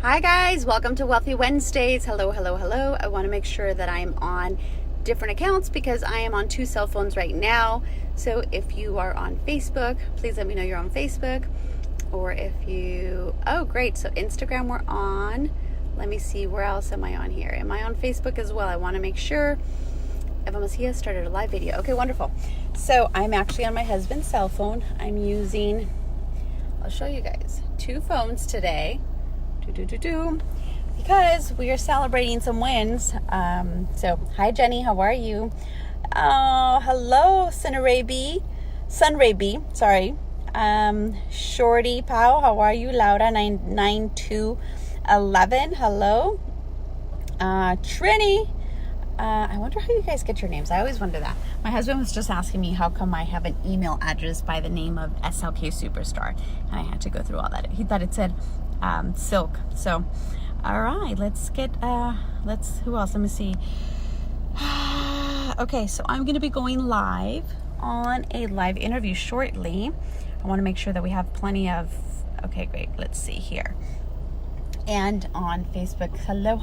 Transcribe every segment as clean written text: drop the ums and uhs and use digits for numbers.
Hi guys, welcome to Wealthy Wednesdays. Hello, hello, hello. I want to make sure that I'm on different accounts because I am on two cell phones right now. So if you are on Facebook, please let me know you're on Facebook. Or if you, oh great, so Instagram we're on. Let me see, where else am I on here? Am I on Facebook as well? I want to make sure. Eva Macia started a live video. Okay, wonderful. So I'm actually on my husband's cell phone. I'm using, I'll show you guys, two phones today. Because we are celebrating some wins. So hi Jenny, how are you? Hello Sunray B, sorry. Shorty Pow, how are you? Laura 99211, hello. Trini, I wonder how you guys get your names. I always wonder that. My husband was just asking me how come I have an email address by the name of SLK Superstar, and I had to go through all that. He thought it said Silk. So all right, let's get who else? Let me see. Okay, so I'm going to be going live on a live interview shortly. I want to make sure that we have plenty of, okay, great. Let's see here. And on Facebook. Hello.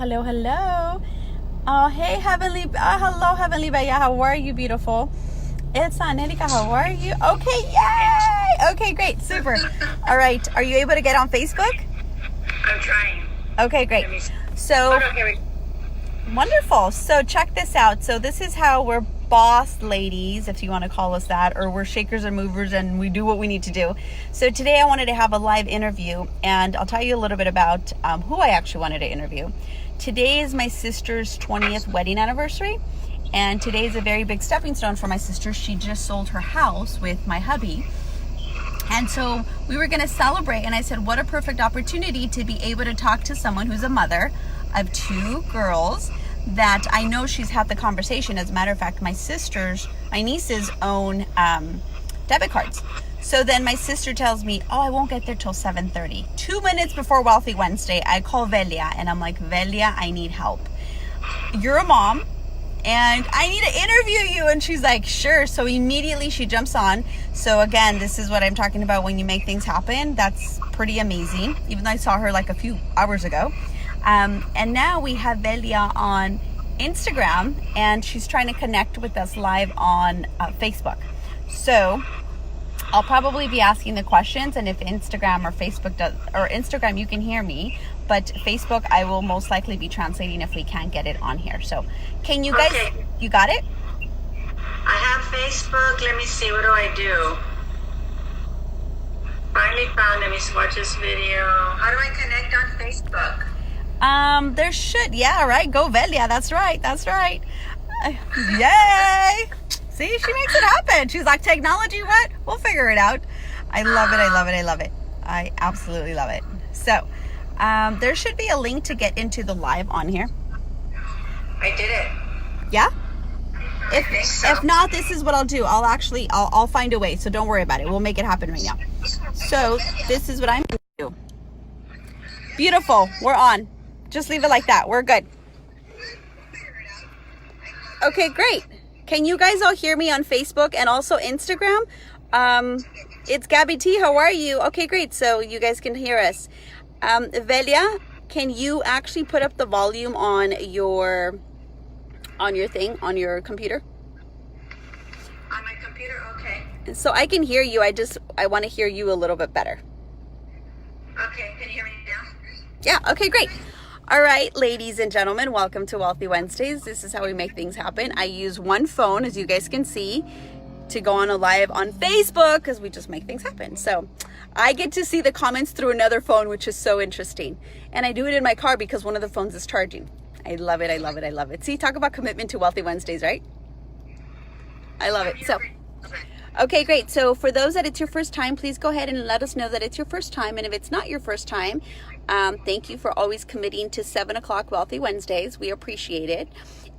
Oh, hey, hello, Heavenly Bella. How are you, beautiful? It's Anelika. How are you? Okay, yay! Okay, great, super. All right, are you able to get on Facebook? I'm trying. Okay, great. So, wonderful. So check this out. So this is how we're boss ladies, if you want to call us that, or we're shakers and movers and we do what we need to do. So today I wanted to have a live interview, and I'll tell you a little bit about who I actually wanted to interview. Today is my sister's 20th wedding anniversary, and today is a very big stepping stone for my sister. She just sold her house with my hubby. And so we were going to celebrate, and I said, what a perfect opportunity to be able to talk to someone who's a mother of two girls that I know she's had the conversation. As a matter of fact, my nieces own debit cards. So then my sister tells me, oh, I won't get there till 7:30. 2 minutes before Wealthy Wednesday, I call Velia, and I'm like, Velia, I need help. You're a mom, and I need to interview you. And she's like, sure. So immediately she jumps on. So again, this is what I'm talking about when you make things happen. That's pretty amazing. Even though I saw her like a few hours ago. And now we have Velia on Instagram, and she's trying to connect with us live on Facebook. So I'll probably be asking the questions, and if Instagram or Facebook Instagram, you can hear me, but Facebook, I will most likely be translating if we can't get it on here. So can you guys, okay. You got it? I have Facebook. Let me see. What do I do? Finally found. Let me watch this video. How do I connect on Facebook? There should, yeah, right. Go Velia. That's right. Yay. See, she makes it happen. She's like, technology, what? We'll figure it out. I love it. I absolutely love it. So, there should be a link to get into the live on here. I did it. Yeah? I think so. If not, this is what I'll do. I'll find a way. So don't worry about it. We'll make it happen right now. So this is what I'm going to do. Beautiful. We're on. Just leave it like that. We're good. Okay, great. Can you guys all hear me on Facebook and also Instagram? It's Gabby T. How are you? Okay, great. So you guys can hear us. Velia, can you actually put up the volume on your computer? On my computer, okay. So I can hear you. I want to hear you a little bit better. Okay, can you hear me now? Yeah, okay, great. All right, ladies and gentlemen, welcome to Wealthy Wednesdays. This is how we make things happen. I use one phone, as you guys can see, to go on a live on Facebook because we just make things happen. So I get to see the comments through another phone, which is so interesting. And I do it in my car because one of the phones is charging. I love it. See, talk about commitment to Wealthy Wednesdays, right? I love it. So, okay, great. So for those that it's your first time, please go ahead and let us know that it's your first time. And if it's not your first time, thank you for always committing to 7 o'clock Wealthy Wednesdays. We appreciate it.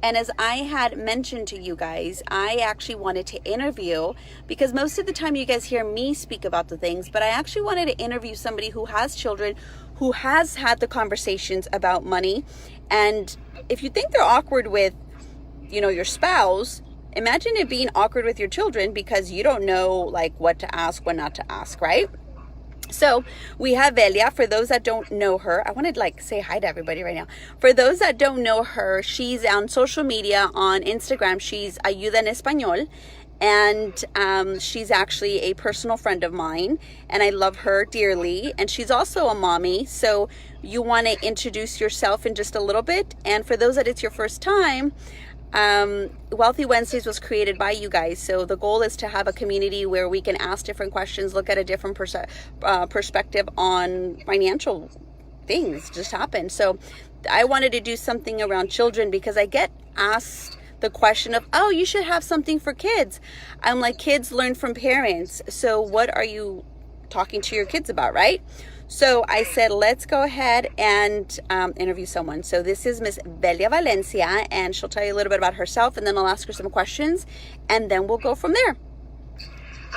And as I had mentioned to you guys, I actually wanted to interview, because most of the time you guys hear me speak about the things, but I actually wanted to interview somebody who has children, who has had the conversations about money. And if you think they're awkward with, your spouse, imagine it being awkward with your children because you don't know like what to ask, what not to ask, right? So we have Velia. For those that don't know her, I want to like say hi to everybody right now. For those that don't know her, she's on social media on Instagram. She's Ayuda en Español. And she's actually a personal friend of mine, and I love her dearly. And she's also a mommy. So you want to introduce yourself in just a little bit. And for those that it's your first time, Wealthy Wednesdays was created by you guys. So the goal is to have a community where we can ask different questions, look at a different perspective on financial things just happen. So I wanted to do something around children because I get asked the question of, oh, you should have something for kids. I'm like, kids learn from parents. So what are you talking to your kids about, right? So I said, let's go ahead and interview someone. So this is Miss Velia Valencia, and she'll tell you a little bit about herself, and then I'll ask her some questions, and then we'll go from there.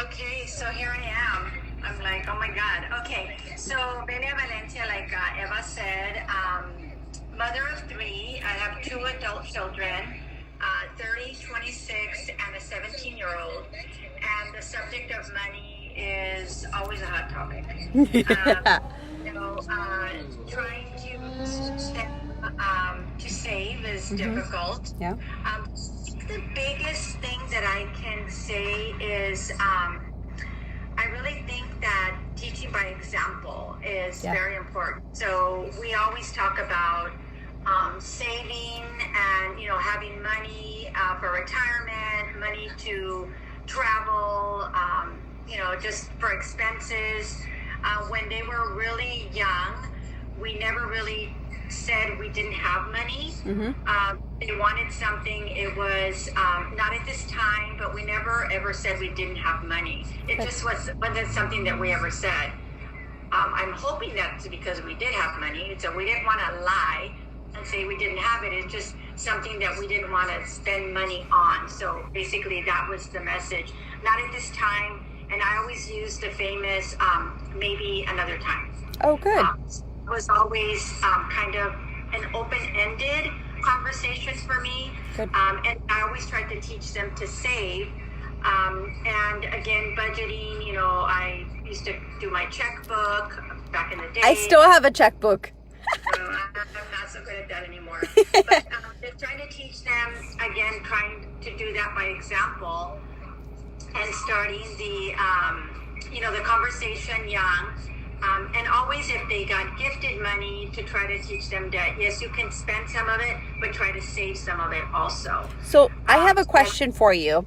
Okay, so here I am. I'm like, oh my God. Okay, so Velia Valencia, like Eva said, mother of 3. I have 2 adult children. 30, 26, and a 17-year-old. And the subject of money is always a hot topic. Trying to save is difficult. Yeah. The biggest thing that I can say is I really think that teaching by example is very important. So we always talk about saving and having money for retirement, money to travel, just for expenses. When they were really young, we never really said we didn't have money. They wanted something, it was not at this time, but we never ever said we didn't have money. It just wasn't something that we ever said. I'm hoping that's because we did have money, so we didn't want to lie and say we didn't have it. It's just something that we didn't want to spend money on. So basically that was the message. Not at this time. And I always use the famous maybe another time. Oh, good. It was always kind of an open-ended conversation for me. Good. And I always tried to teach them to save. And again, budgeting, I used to do my checkbook back in the day. I still have a checkbook. I'm not so good at that anymore. But they're trying to teach them, again, trying to do that by example and starting the conversation young. And always if they got gifted money, to try to teach them that, yes, you can spend some of it, but try to save some of it also. So I have a question for you.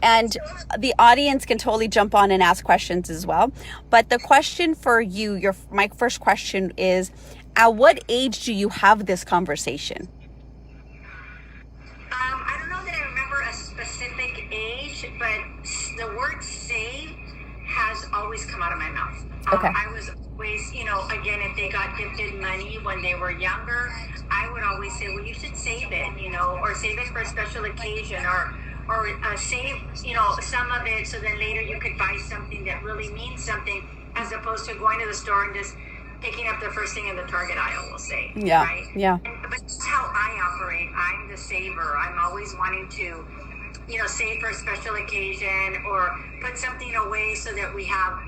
And the audience can totally jump on and ask questions as well. But the question for you, my first question is, at what age do you have this conversation? I don't know that I remember a specific age, but the word save has always come out of my mouth. Okay. I was always, again, if they got gifted money when they were younger, I would always say, well, you should save it, or save it for a special occasion, or save, some of it so then later you could buy something that really means something, as opposed to going to the store and just picking up the first thing in the Target aisle, we'll say. Yeah, right? yeah. But that's how I operate. I'm the saver. I'm always wanting to, save for a special occasion or put something away so that we have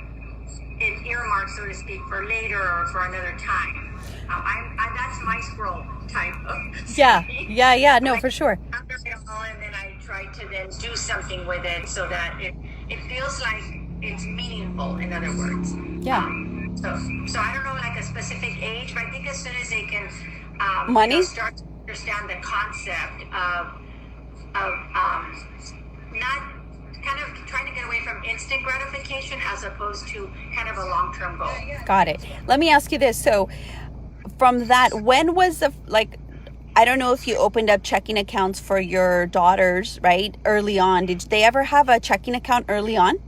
it earmarked, so to speak, for later or for another time. That's my scroll type of Yeah. No, for sure. And then I try to then do something with it so that it feels like it's meaningful, in other words. Yeah. So I don't know like a specific age, but I think as soon as they can money start to understand the concept of not kind of trying to get away from instant gratification as opposed to kind of a long-term goal. Got it. Let me ask you this. So from that, when was I don't know if you opened up checking accounts for your daughters, right? Early on. Did they ever have a checking account early on?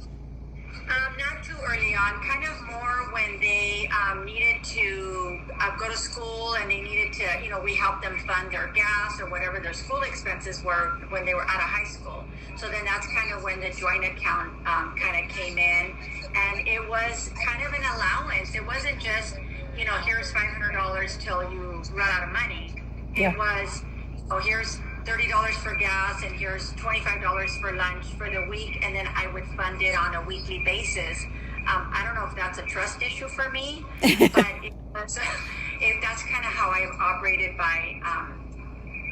Not too early on, kind of more when they needed to go to school and they needed to, we helped them fund their gas or whatever their school expenses were when they were out of high school. So then that's kind of when the joint account kind of came in, and it was kind of an allowance. It wasn't just, here's $500 till you run out of money. It was, here's $30 for gas and here's $25 for lunch for the week, and then I would fund it on a weekly basis I don't know if that's a trust issue for me, but that's kind of how I've operated by,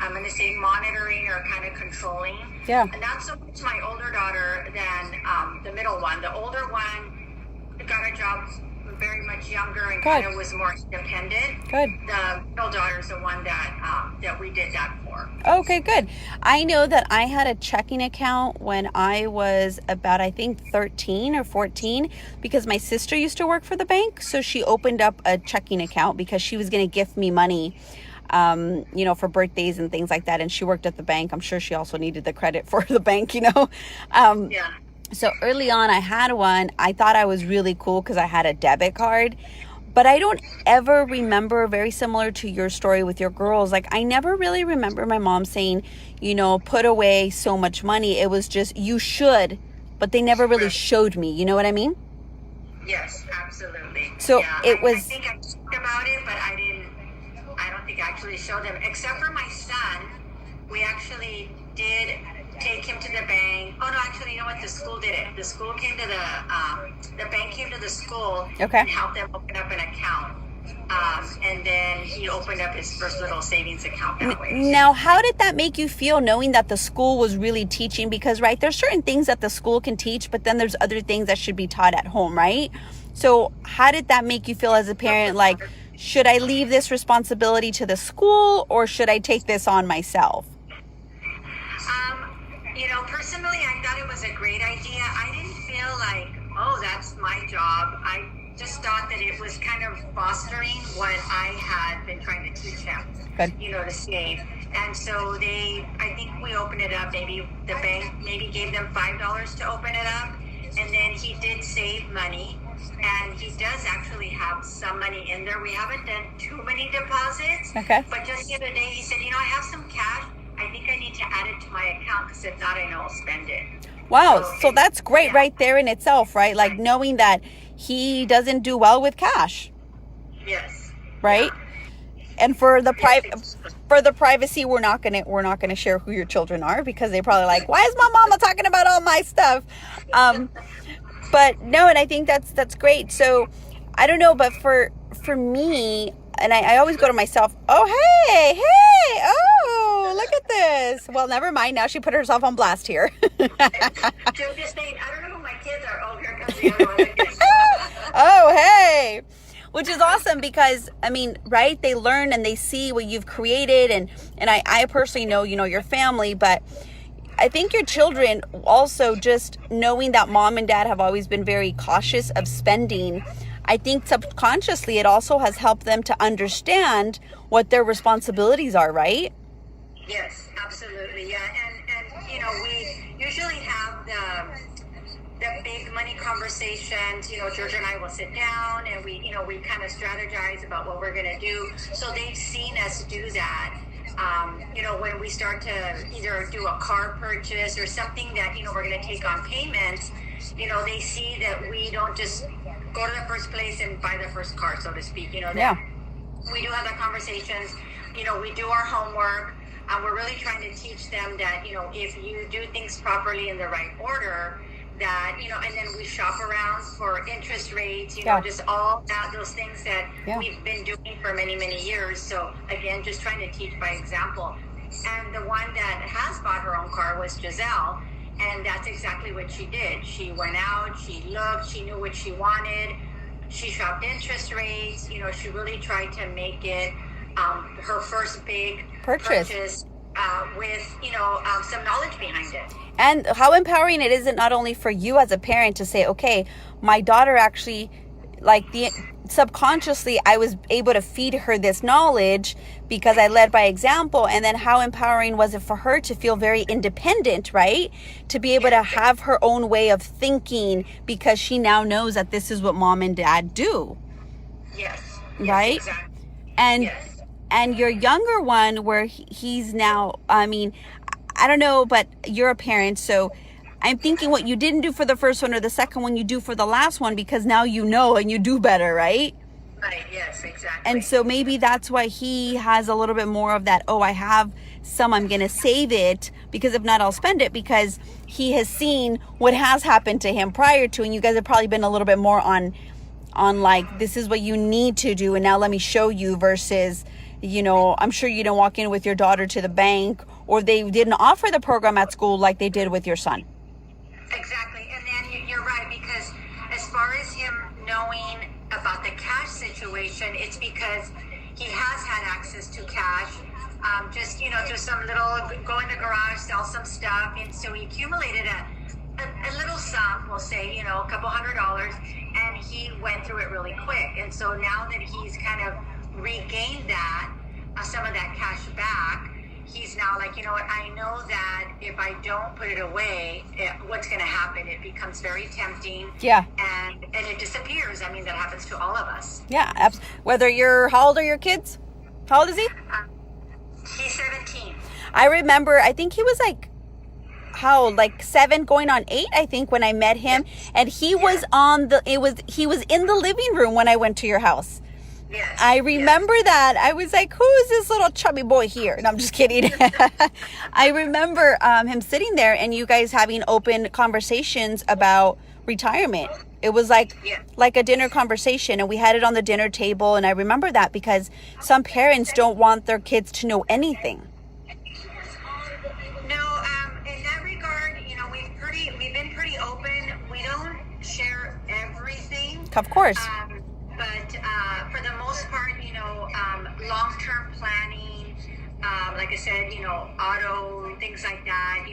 I'm going to say monitoring or kind of controlling. Yeah. And not so much my older daughter than the middle one. The older one got a job very much younger and kind of was more independent. Good. The middle daughter is the one that we did that for. Okay, good. I know that I had a checking account when I was about, I think, 13 or 14, because my sister used to work for the bank. So she opened up a checking account because she was going to gift me money, for birthdays and things like that. And she worked at the bank. I'm sure she also needed the credit for the bank, Yeah. So early on, I had one. I thought I was really cool because I had a debit card. But I don't ever remember, very similar to your story with your girls, like I never really remember my mom saying, put away so much money. It was just, you should, but they never really showed me. You know what I mean? Yes, absolutely. So it was... I think I talked about it, but I don't think I actually showed them. Except for my son, we actually did take him to the bank. Oh no, actually, you know what? The school did it. The school came to the bank came to the school and helped them open up an account. And then he opened up his first little savings account that way. Now, how did that make you feel, knowing that the school was really teaching? Because, right, there's certain things that the school can teach, but then there's other things that should be taught at home, right? So how did that make you feel as a parent? Like, should I leave this responsibility to the school, or should I take this on myself? Personally, I thought it was a great idea. I didn't feel like, oh, that's my job. I just thought that it was kind of fostering what I had been trying to teach them, to save. And so I think we opened it up, maybe the bank gave them $5 to open it up. And then he did save money. And he does actually have some money in there. We haven't done too many deposits. Okay. But just the other day, he said, I have some cash. I think I need to add it to my account because if not, I know I'll spend it. Wow. So that's great right there in itself, right? Like knowing that he doesn't do well with cash. Yes. Right? Yeah. And for the privacy, we're not gonna share who your children are, because they're probably like, why is my mama talking about all my stuff? But no, and I think that's great. So I don't know, but for me, and I always go to myself, oh, hey, oh, look at this. Well, never mind. Now she put herself on blast here. Just saying, I don't know who my kids are. Oh, here comes the other one. Oh, hey. Which is awesome because, right, they learn and they see what you've created. And I personally know, your family, but I think your children also, just knowing that mom and dad have always been very cautious of spending, I think subconsciously it also has helped them to understand what their responsibilities are, right? Yes, absolutely. Yeah. And we usually have the big money conversations. Georgia and I will sit down and we kind of strategize about what we're going to do. So they've seen us do that. When we start to either do a car purchase or something that, we're going to take on payments, they see that we don't just go to the first place and buy the first car, so to speak. That we do have the conversations. We do our homework. We're really trying to teach them that, if you do things properly in the right order, that, and then we shop around for interest rates, just all those things that we've been doing for many, many years. So again, just trying to teach by example. And the one that has bought her own car was Giselle. And that's exactly what she did. She went out, she looked, she knew what she wanted. She shopped interest rates. She really tried to make it her first big purchase with, some knowledge behind it. And how empowering it is, it not only for you as a parent to say, okay, my daughter actually, subconsciously, I was able to feed her this knowledge because I led by example. And then how empowering was it for her to feel very independent, right? To be able to have her own way of thinking because she now knows that this is what mom and dad do. Yes. Right? Exactly. And your younger one, where he's now, I don't know, but you're a parent, so I'm thinking what you didn't do for the first one or the second one, you do for the last one, because now you know and you do better, right? Right, yes, exactly. And so maybe that's why he has a little bit more of that, oh, I have some, I'm going to save it, because if not, I'll spend it, because he has seen what has happened to him prior to, and you guys have probably been a little bit more on like, this is what you need to do, and now let me show you, versus, I'm sure you didn't walk in with your daughter to the bank, or they didn't offer the program at school like they did with your son. Exactly. And then you're right, because as far as him knowing about the cash situation, it's because he has had access to cash. Just, just some little, go in the garage, sell some stuff. And so he accumulated a little sum, we'll say, a couple $100, and he went through it really quick. And so now that he's kind of regained that, some of that cash back, he's now like, you know what, I know that if I don't put it away, what's going to happen? It becomes very tempting. Yeah. And it disappears. I mean, that happens to all of us. Yeah. Whether how old are your kids? How old is he? He's 17. I remember, I think he was like, how old? Like 7 going on 8, I think, when I met him. And he was he was in the living room when I went to your house. Yes. I remember that. I was like, who is this little chubby boy here? And I'm just kidding. I remember him sitting there and you guys having open conversations about retirement. It was like a dinner conversation, and we had it on the dinner table. And I remember that because some parents don't want their kids to know anything. No, in that regard, we've been pretty open. We don't share everything. Of course. But for the most part, long-term planning, like I said, auto, things like that.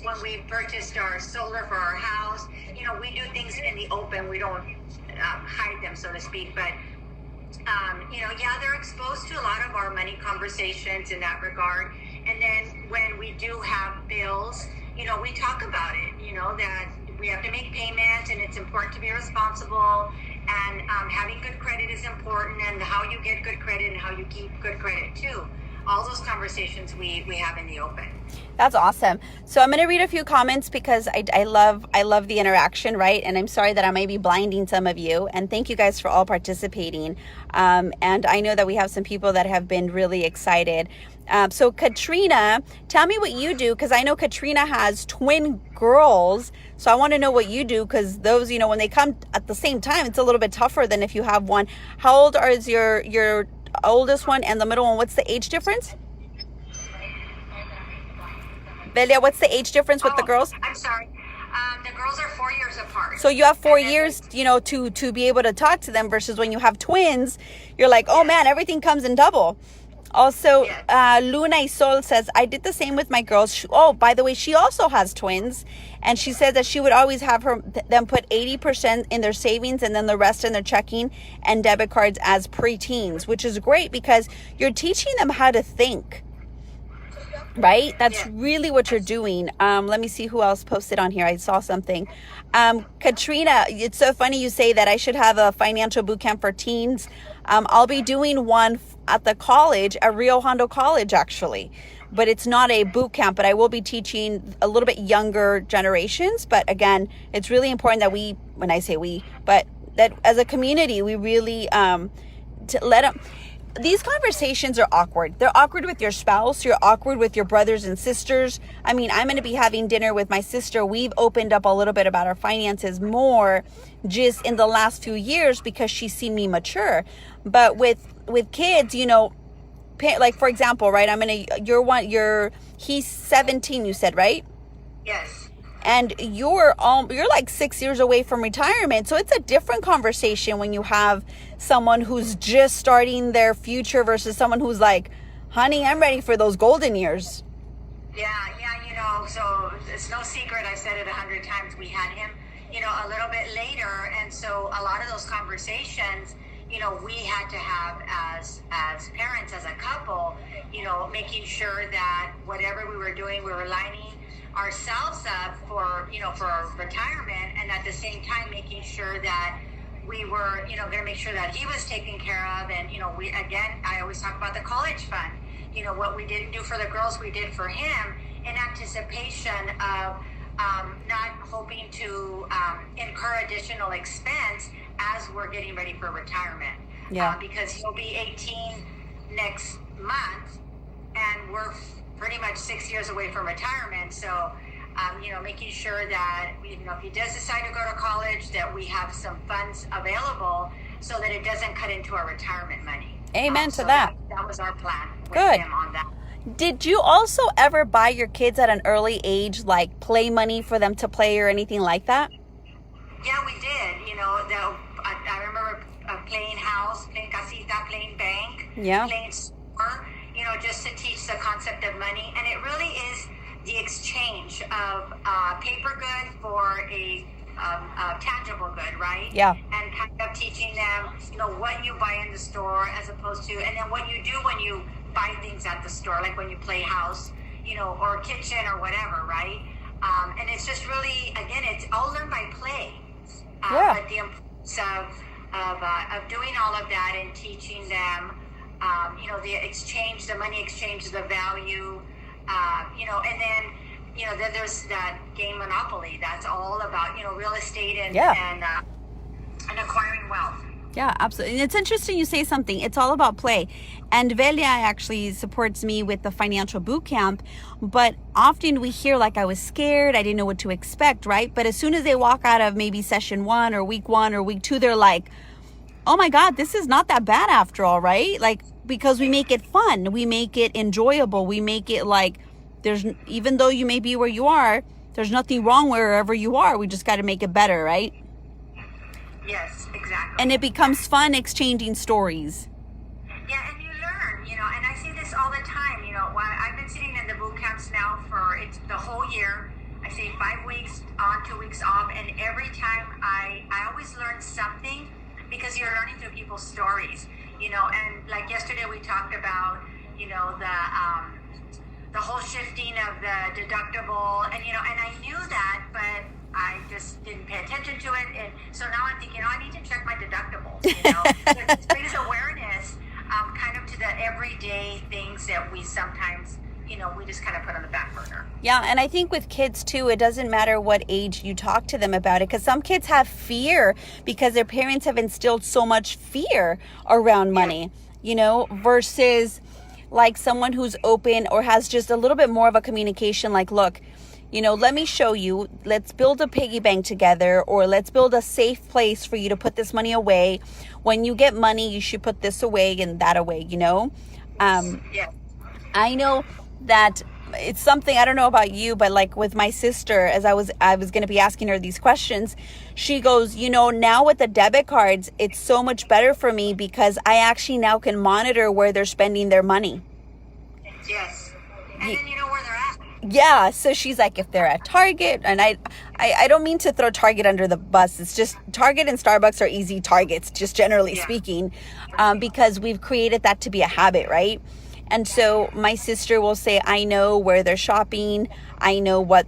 When we purchased our solar for our house, we do things in the open. We don't hide them, so to speak. But, they're exposed to a lot of our money conversations in that regard. And then when we do have bills, we talk about it, that we have to make payments and it's important to be responsible. And having good credit is important, and how you get good credit and how you keep good credit too. All those conversations we have in the open. That's awesome. So I'm going to read a few comments because I love the interaction, right? And I'm sorry that I may be blinding some of you. And thank you guys for all participating. And I know that we have some people that have been really excited. So Katrina, tell me what you do, because I know Katrina has twin girls. So I want to know what you do, because those, when they come at the same time, it's a little bit tougher than if you have one. How old is your oldest one and the middle one? What's the age difference? Belia, what's the age difference with the girls? I'm sorry. The girls are 4 years apart. So you have 4 years, to be able to talk to them, versus when you have twins, you're like, oh man, everything comes in double. Also, Luna Isol says, I did the same with my girls. By the way, she also has twins. And she said that she would always have them put 80% in their savings and then the rest in their checking and debit cards as preteens, which is great because you're teaching them how to think. Right? That's really what you're doing. Let me see who else posted on here. I saw something. Katrina, it's so funny you say that I should have a financial boot camp for teens. I'll be doing one at the college, at Rio Hondo College, actually. But it's not a boot camp, but I will be teaching a little bit younger generations. But again, it's really important that when I say we, but that as a community, we really to let them. These conversations are awkward. They're awkward with your spouse. You're awkward with your brothers and sisters. I mean, I'm going to be having dinner with my sister. We've opened up a little bit about our finances more just in the last few years because she's seen me mature. But with kids, like for example, right? He's 17, you said, right? Yes. And you're like 6 years away from retirement. So it's a different conversation when you have someone who's just starting their future versus someone who's like, honey, I'm ready for those golden years. Yeah, so it's no secret. I said it 100 times. We had him, a little bit later. And so a lot of those conversations, we had to have as parents, as a couple, making sure that whatever we were doing, we were lining ourselves up for retirement, and at the same time making sure that we were going to make sure that he was taken care of. And I always talk about the college fund. What we didn't do for the girls, we did for him in anticipation of not hoping to incur additional expense as we're getting ready for retirement. Yeah. Because he'll be 18 next month, and we're pretty much 6 years away from retirement. So, making sure that, if he does decide to go to college, that we have some funds available so that it doesn't cut into our retirement money. Amen to that. That was our plan with Good. him on that. Did you also ever buy your kids at an early age, like play money for them to play or anything like that? Yeah, we did. I remember playing house, playing casita, playing bank, playing store, just to teach the concept of money. And it really is the exchange of paper good for a tangible good, right? Yeah. And kind of teaching them, what you buy in the store as opposed to, and then what you do when you buy things at the store, like when you play house, or kitchen or whatever, right? And it's just really, again, it's all learned by play. But the importance of doing all of that and teaching them, the money exchange, the value, and then there's that game Monopoly. That's all about, real estate and acquiring wealth. Yeah, absolutely. And it's interesting you say something. It's all about play. And Velia actually supports me with the financial boot camp. But often we hear like I was scared. I didn't know what to expect, right? But as soon as they walk out of maybe session 1 or week 2, they're like, oh my God, this is not that bad after all, right? Like, because we make it fun. We make it enjoyable. We make it like even though you may be where you are, there's nothing wrong wherever you are. We just got to make it better, right? Yes, exactly. And it becomes fun exchanging stories. Yeah, and you learn, and I see this all the time, I've been sitting in the boot camps now for the whole year. I say 5 weeks on, 2 weeks off, and every time I always learn something because you're learning through people's stories, and like yesterday we talked about, the whole shifting of the deductible, and I knew that, but I just didn't pay attention to it, and so now I'm thinking, I need to check my deductibles. So it brings awareness, kind of to the everyday things that we sometimes, we just kind of put on the back burner. Yeah, and I think with kids too, it doesn't matter what age you talk to them about it, because some kids have fear because their parents have instilled so much fear around money, versus like someone who's open or has just a little bit more of a communication, like, look, let me show you, let's build a piggy bank together, or let's build a safe place for you to put this money away. When you get money, you should put this away and that away, I know that it's something, I don't know about you, but like with my sister, as I was going to be asking her these questions, she goes, now with the debit cards, it's so much better for me because I actually now can monitor where they're spending their money. Yes. And then you know where they're at. Yeah, so she's like, if they're at Target, and I don't mean to throw Target under the bus. It's just Target and Starbucks are easy targets, just generally speaking, because we've created that to be a habit, right? And so my sister will say, I know where they're shopping. I know what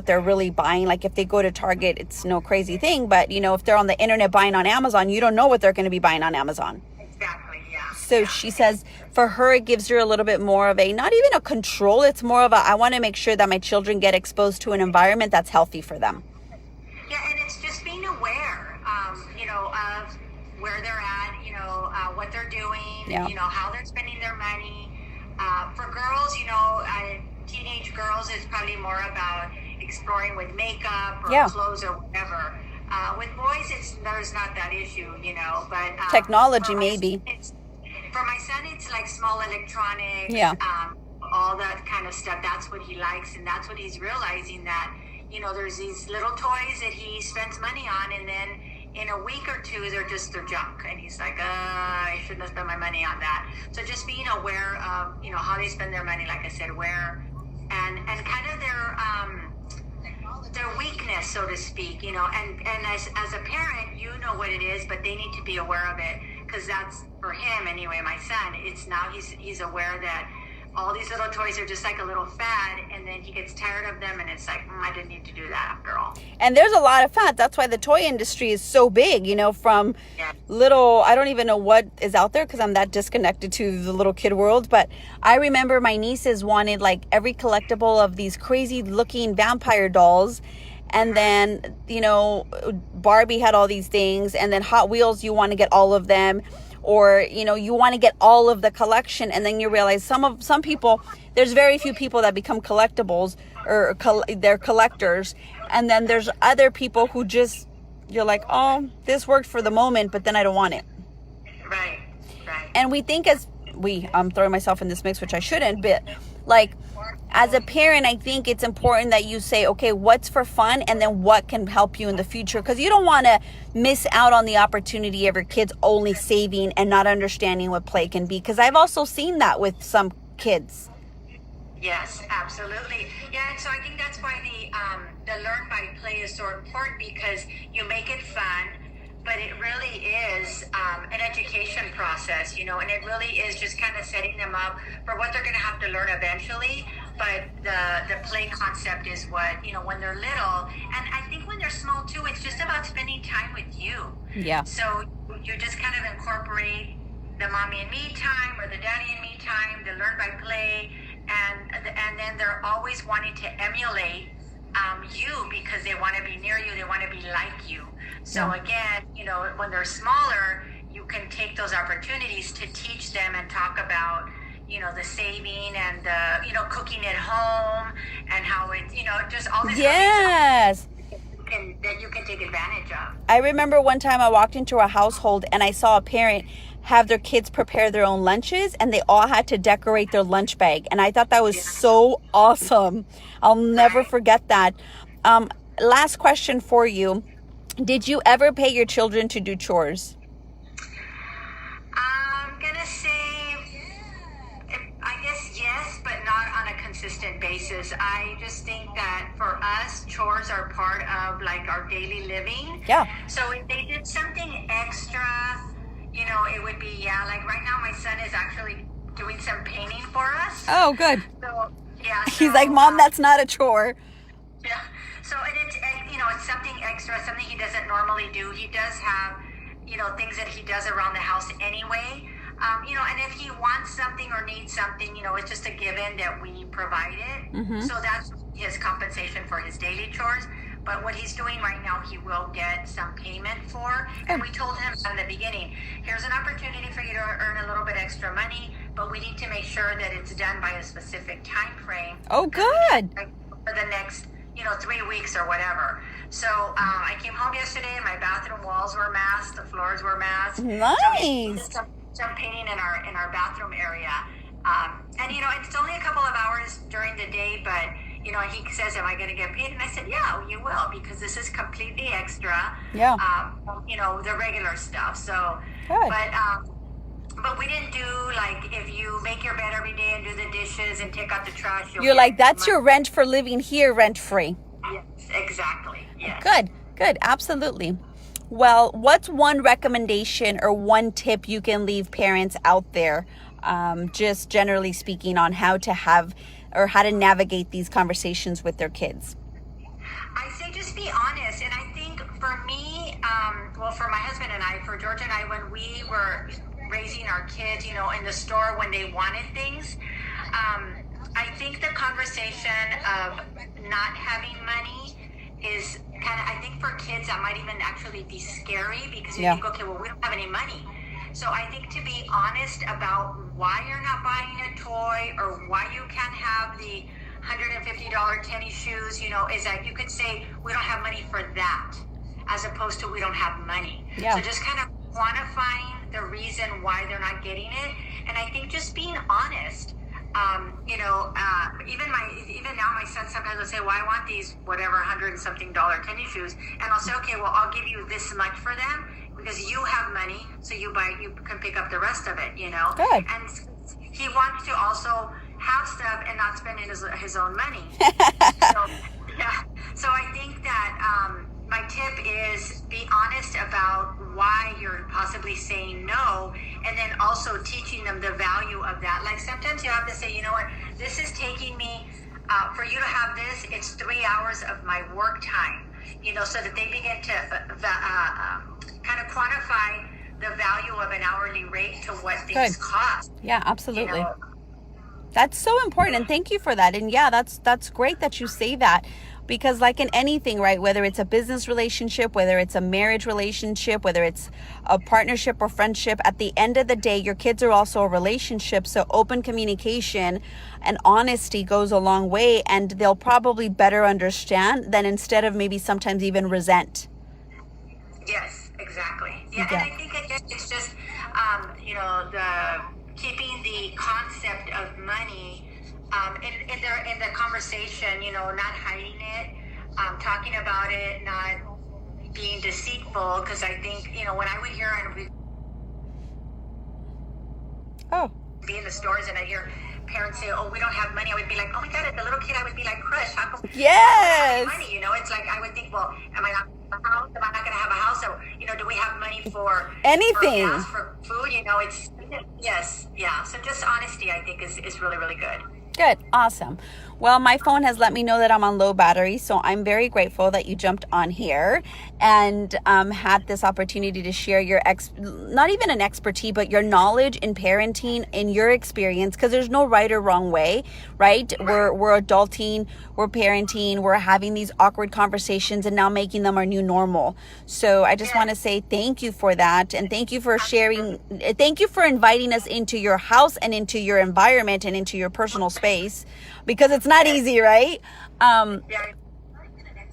they're really buying. Like if they go to Target, it's no crazy thing. But, if they're on the internet buying on Amazon, you don't know what they're going to be buying on Amazon. Exactly, yeah. So she says for her, it gives her a little bit more of not even a control. It's more of I want to make sure that my children get exposed to an environment that's healthy for them. Yeah, and it's just being aware, of where they're at, what they're doing, how they're spending their money. For girls, teenage girls, it's probably more about exploring with makeup or clothes or whatever. With boys, there's not that issue, but technology maybe. For my son, it's like small electronics, all that kind of stuff. That's what he likes, and that's what he's realizing, that there's these little toys that he spends money on, and then in a week or two, they're junk. And he's like, I shouldn't have spent my money on that. So just being aware of, how they spend their money, like I said, where, and kind of their weakness, so to speak, and as a parent, you know what it is, but they need to be aware of it, because that's, for him anyway, my son, it's now he's aware that all these little toys are just like a little fad, and then he gets tired of them, and it's like, I didn't need to do that after all. And there's a lot of fad. That's why the toy industry is so big, from little, I don't even know what is out there because I'm that disconnected to the little kid world. But I remember my nieces wanted like every collectible of these crazy looking vampire dolls. And then, Barbie had all these things, and then Hot Wheels, you want to get all of them. or, you know, you want to get all of the collection, and then you realize some people, there's very few people that become collectibles or they're collectors, and then there's other people who just, you're like, oh, this worked for the moment, but then I don't want it. Right. And we think I'm throwing myself in this mix, which I shouldn't, but like, as a parent, I think it's important that you say, okay, what's for fun, and then what can help you in the future, because you don't want to miss out on the opportunity of your kids only saving and not understanding what play can be, because I've also seen that with some kids. Yes, absolutely. Yeah, and so I think that's why the learn by play is so important, because you make it fun, but it really is an education process, you know, and it really is just kind of setting them up for what they're going to have to learn eventually. But the play concept is what, you know, when they're little, and I think when they're small too, it's just about spending time with you. Yeah. So you just kind of incorporate the mommy and me time, or the daddy and me time, the learn by play, and then they're always wanting to emulate you, because they want to be near you, they want to be like you. So again, you know, when they're smaller, you can take those opportunities to teach them and talk about, you know, the saving and the, you know, cooking at home, and how it's, you know, just all this Yes. that you can take advantage of. I remember one time I walked into a household and I saw a parent have their kids prepare their own lunches, and they all had to decorate their lunch bag. And I thought that was so awesome. I'll never forget that. Last question for you. Did you ever pay your children to do chores? I'm going to say, I guess yes, but not on a consistent basis. I just think that for us, chores are part of like our daily living. Yeah. So if they did something extra, you know, it would be, like right now my son is actually doing some painting for us. Oh, good. So, yeah. He's like, Mom, that's not a chore. Yeah. So it's, you know, it's something extra, something he doesn't normally do. He does have, you know, things that he does around the house anyway. You know, and if he wants something or needs something, you know, it's just a given that we provide it. Mm-hmm. So that's his compensation for his daily chores. But what he's doing right now, he will get some payment for. And we told him in the beginning, here's an opportunity for you to earn a little bit extra money, but we need to make sure that it's done by a specific time frame. Oh, good. For the next, you know, 3 weeks or whatever. So I came home yesterday and my bathroom walls were masked, the floors were masked. Nice. So some painting in our bathroom area. And, you know, it's only a couple of hours during the day, but, you know, he says, am I going to get paid? And I said, yeah, you will, because this is completely extra. Yeah. You know, the regular stuff. So, good. But we didn't do, like, if you make your bed every day and do the dishes and take out the trash. You're like, that's your rent for living here, rent free. Yes, exactly. Yes. Good. Absolutely. Well, what's one recommendation or one tip you can leave parents out there, just generally speaking, on how to have or how to navigate these conversations with their kids? I say just be honest. And I think for me, well, for my husband and I, for George and I, when we were raising our kids, you know, in the store when they wanted things, I think the conversation of not having money is kind of, I think for kids that might even actually be scary, because you think, okay, well, we don't have any money. So I think to be honest about why you're not buying a toy, or why you can't have the $150 tennis shoes, you know, is that you could say, we don't have money for that, as opposed to we don't have money. Yeah. So just kind of quantifying the reason why they're not getting it. And I think just being honest. You know, even now my son sometimes will say, well, I want these whatever $100 and something tennis shoes, and I'll say, okay, well, I'll give you this much for them because you have money, so you can pick up the rest of it, you know. Good. And he wants to also have stuff and not spend his own money. So I think that my tip is be honest about why you're possibly saying no, and then also teaching them the value of that. Like sometimes you have to say, you know what, this is taking me, for you to have this, it's 3 hours of my work time, you know, so that they begin to kind of quantify the value of an hourly rate to what things cost. Yeah, absolutely. You know? That's so important, and thank you for that. And yeah, that's great that you say that, because like in anything, right, whether it's a business relationship, whether it's a marriage relationship, whether it's a partnership or friendship, at the end of the day, your kids are also a relationship. So open communication and honesty goes a long way, and they'll probably better understand than instead of maybe sometimes even resent. Yes, exactly. Yeah, and I think it's just, the keeping the concept of money in the conversation, not hiding it, talking about it, not being deceitful. Because I think, when I would hear and be in the stores and I hear parents say, "Oh, we don't have money," I would be like, "Oh my God!" As a little kid, I would be like, "Crush, how come?" Yes. Money, it's like I would think, well, am I not a house? Am I not going to have a house? So, do we have money for anything? For gas, for food? It's yes, yeah. So just honesty, I think, is really, really good. Good. Awesome. Well, my phone has let me know that I'm on low battery, so I'm very grateful that you jumped on here and had this opportunity to share your not even an expertise, but your knowledge in parenting, in your experience, because there's no right or wrong way, right? We're adulting, we're parenting, we're having these awkward conversations and now making them our new normal. So I just want to say thank you for that, and thank you for sharing. Thank you for inviting us into your house and into your environment and into your personal space, because it's not easy, right?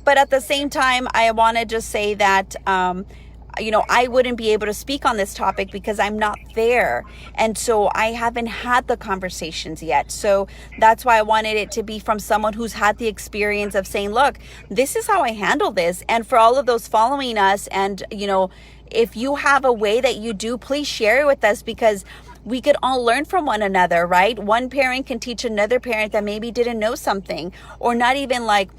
But at the same time, I want to just say that, I wouldn't be able to speak on this topic because I'm not there. And so I haven't had the conversations yet. So that's why I wanted it to be from someone who's had the experience of saying, look, this is how I handle this. And for all of those following us, and, if you have a way that you do, please share it with us, because we could all learn from one another, right? One parent can teach another parent that maybe didn't know something, or not even like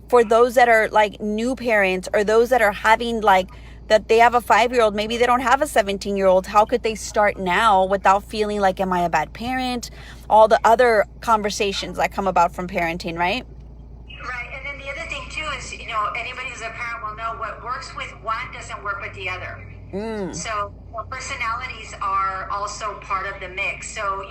for those that are like new parents, or those that are having like that they have a 5-year-old, maybe they don't have a 17-year-old. How could they start now without feeling like, am I a bad parent? All the other conversations that come about from parenting, right? Right. And then the other thing too is, anybody who's a parent will know what works with one doesn't work with the other. So personalities are also part of the mix. So,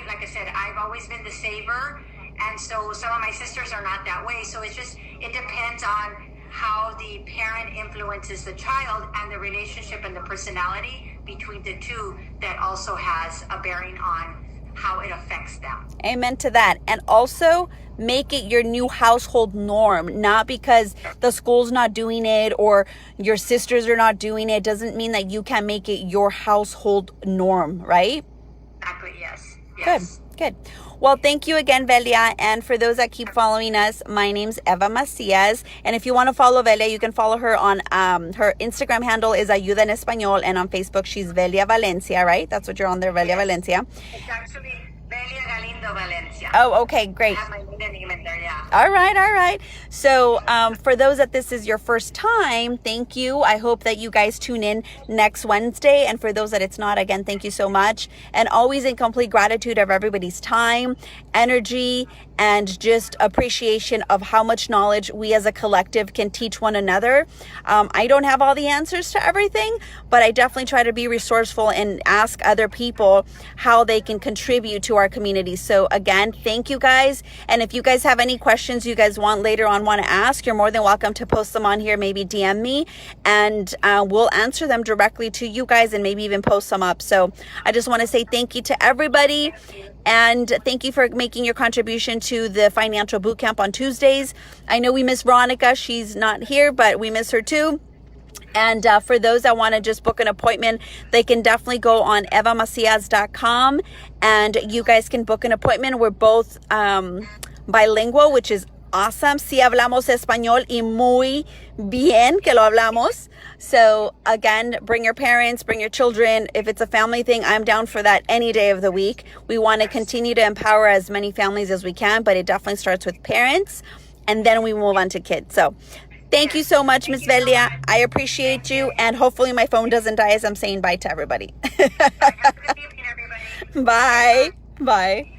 like I said, I've always been the saver. And so some of my sisters are not that way. So it depends on how the parent influences the child, and the relationship and the personality between the two that also has a bearing on how it affects them. Amen to that. And also make it your new household norm, not because the school's not doing it or your sisters are not doing it. Doesn't mean that you can't make it your household norm, right? Exactly. Yes. Good. Well, thank you again, Velia. And for those that keep following us, my name's Eva Macias. And if you want to follow Velia, you can follow her on her Instagram handle is Ayuda en Español, and on Facebook she's Velia Valencia, right? That's what you're on there, Velia Valencia. It's actually Velia Galindo Valencia. Oh, okay, great. I have my maiden name in there, yeah. All right. So for those that this is your first time, thank you. I hope that you guys tune in next Wednesday. And for those that it's not, again, thank you so much. And always in complete gratitude of everybody's time, energy, and just appreciation of how much knowledge we as a collective can teach one another. I don't have all the answers to everything, but I definitely try to be resourceful and ask other people how they can contribute to our community. So again, thank you guys. And if you guys have any questions you guys want to ask, you're more than welcome to post them on here, maybe DM me, and we'll answer them directly to you guys, and maybe even post them up. So I just want to say thank you to everybody. And thank you for making your contribution to the financial boot camp on Tuesdays. I know we miss Veronica. She's not here, but we miss her too. And for those that want to just book an appointment, they can definitely go on evamacias.com, and you guys can book an appointment. We're both bilingual, which is awesome. Sí hablamos español y muy bien que lo hablamos. So again, bring your parents, bring your children. If it's a family thing, I'm down for that any day of the week. We want to continue to empower as many families as we can, but it definitely starts with parents, and then we move on to kids. So thank you so much, Miss Velia. I appreciate you, and hopefully my phone doesn't die as I'm saying bye to everybody. Have a good evening, everybody. Bye.